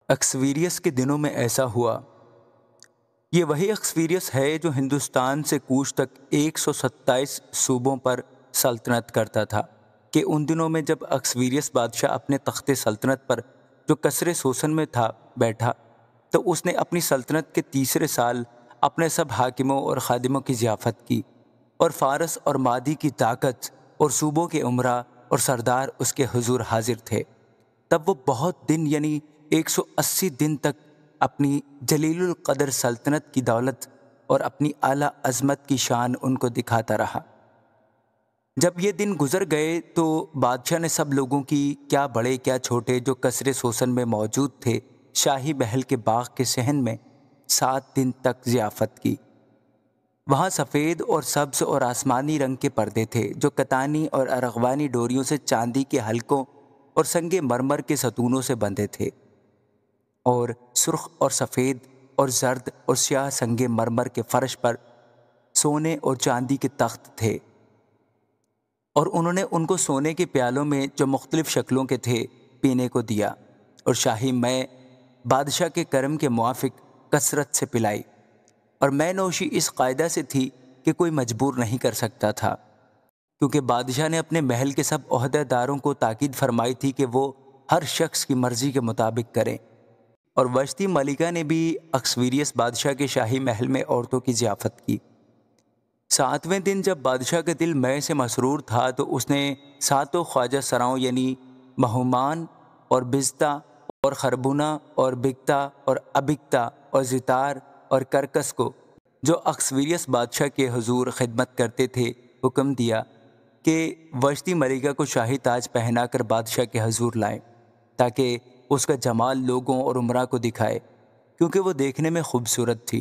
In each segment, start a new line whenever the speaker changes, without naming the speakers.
ایکسویریس کے دنوں میں ایسا ہوا۔ یہ وہی ایکسویریس ہے جو ہندوستان سے کوچ تک 127 صوبوں پر سلطنت کرتا تھا کہ ان دنوں میں جب ایکسویریس بادشاہ اپنے تخت سلطنت پر جو قصر سوسن میں تھا بیٹھا، تو اس نے اپنی سلطنت کے تیسرے سال اپنے سب حاکموں اور خادموں کی ضیافت کی، اور فارس اور مادی کی طاقت اور صوبوں کے امراء اور سردار اس کے حضور حاضر تھے۔ تب وہ بہت دن یعنی 180 دن تک اپنی جلیل القدر سلطنت کی دولت اور اپنی اعلیٰ عظمت کی شان ان کو دکھاتا رہا۔ جب یہ دن گزر گئے تو بادشاہ نے سب لوگوں کی، کیا بڑے کیا چھوٹے، جو قصر سوسن میں موجود تھے، شاہی محل کے باغ کے صحن میں 7 دن تک ضیافت کی۔ وہاں سفید اور سبز اور آسمانی رنگ کے پردے تھے جو کتانی اور ارغوانی ڈوریوں سے چاندی کے حلقوں اور سنگ مرمر کے ستونوں سے بندھے تھے، اور سرخ اور سفید اور زرد اور سیاہ سنگ مرمر کے فرش پر سونے اور چاندی کے تخت تھے، اور انہوں نے ان کو سونے کے پیالوں میں جو مختلف شکلوں کے تھے پینے کو دیا، اور شاہی مے بادشاہ کے کرم کے موافق کثرت سے پلائی، اور مے نوشی اس قاعدہ سے تھی کہ کوئی مجبور نہیں کر سکتا تھا، کیونکہ بادشاہ نے اپنے محل کے سب عہدہ داروں کو تاکید فرمائی تھی کہ وہ ہر شخص کی مرضی کے مطابق کریں۔ اور وشتی ملکہ نے بھی ایکسویریس بادشاہ کے شاہی محل میں عورتوں کی ضیافت کی۔ 7ویں دن جب بادشاہ کا دل مے سے مسرور تھا تو اس نے 7 خواجہ سراؤں یعنی مہومان اور بزتا اور خربونہ اور بگتا اور ابگتا اور زتار اور کرکس کو، جو ایکسویریس بادشاہ کے حضور خدمت کرتے تھے، حکم دیا کہ وشتی ملکہ کو شاہی تاج پہنا کر بادشاہ کے حضور لائیں، تاکہ اس کا جمال لوگوں اور امراء کو دکھائے، کیونکہ وہ دیکھنے میں خوبصورت تھی۔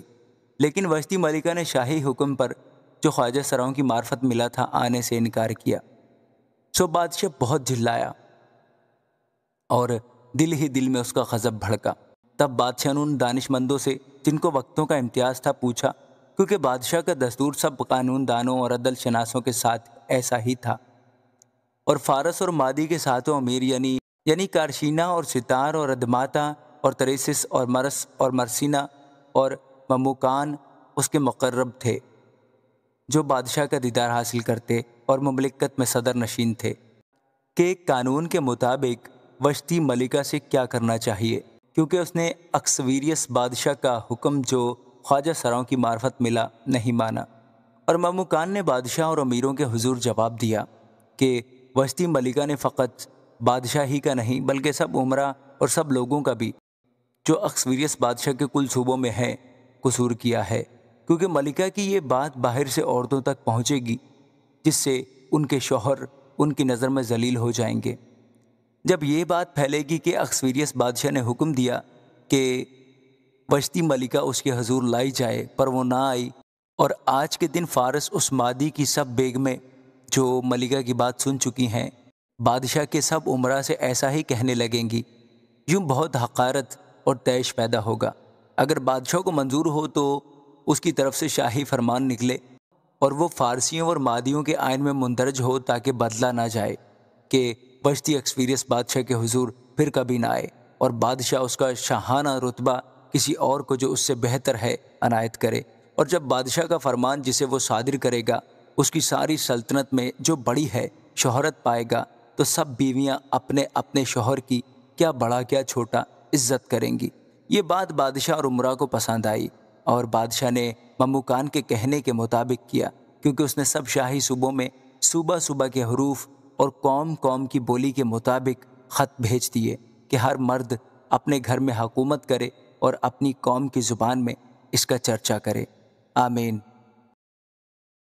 لیکن وشتی ملکہ نے شاہی حکم پر جو خواجہ سراؤں کی معرفت ملا تھا آنے سے انکار کیا۔ سو بادشاہ بہت جھلایا اور دل ہی دل میں اس کا غضب بھڑکا۔ تب بادشاہ نے ان دانش مندوں سے جن کو وقتوں کا امتیاز تھا پوچھا، کیونکہ بادشاہ کا دستور سب قانون دانوں اور عدل شناسوں کے ساتھ ایسا ہی تھا، اور فارس اور مادی کے 7 امیر یعنی کارشینا اور ستار اور ادماتا اور تریسس اور مرس اور مرسینا اور مموکان اس کے مقرب تھے، جو بادشاہ کا دیدار حاصل کرتے اور مملکت میں صدر نشین تھے، کہ ایک قانون کے مطابق وشتی ملکہ سے کیا کرنا چاہیے، کیونکہ اس نے ایکسویریس بادشاہ کا حکم جو خواجہ سراؤں کی معرفت ملا نہیں مانا۔ اور مموکان نے بادشاہ اور امیروں کے حضور جواب دیا کہ وشتی ملکہ نے فقط بادشاہ ہی کا نہیں بلکہ سب امراء اور سب لوگوں کا بھی، جو ایکسویریس بادشاہ کے کل صوبوں میں ہے، قصور کیا ہے، کیونکہ ملکہ کی یہ بات باہر سے عورتوں تک پہنچے گی، جس سے ان کے شوہر ان کی نظر میں ذلیل ہو جائیں گے۔ جب یہ بات پھیلے گی کہ ایکسویریس بادشاہ نے حکم دیا کہ وشتی ملکہ اس کے حضور لائی جائے، پر وہ نہ آئی، اور آج کے دن فارس اس مادی کی سب بیگمیں جو ملکہ کی بات سن چکی ہیں، بادشاہ کے سب امراء سے ایسا ہی کہنے لگیں گی، یوں بہت حقارت اور طیش پیدا ہوگا۔ اگر بادشاہ کو منظور ہو تو اس کی طرف سے شاہی فرمان نکلے اور وہ فارسیوں اور مادیوں کے آئین میں مندرج ہو، تاکہ بدلا نہ جائے کہ وشتی ایکسویریس بادشاہ کے حضور پھر کبھی نہ آئے، اور بادشاہ اس کا شاہانہ رتبہ کسی اور کو جو اس سے بہتر ہے عنایت کرے، اور جب بادشاہ کا فرمان جسے وہ صادر کرے گا اس کی ساری سلطنت میں جو بڑی ہے شہرت پائے گا، تو سب بیویاں اپنے اپنے شوہر کی، کیا بڑا کیا چھوٹا، عزت کریں گی۔ یہ بات بادشاہ اور امراء کو پسند آئی، اور بادشاہ نے مموکان کے کہنے کے مطابق کیا، کیونکہ اس نے سب شاہی صوبوں میں صوبہ صوبہ کے حروف اور قوم قوم کی بولی کے مطابق خط بھیج دیے کہ ہر مرد اپنے گھر میں حکومت کرے اور اپنی قوم کی زبان میں اس کا چرچا کرے۔ آمین۔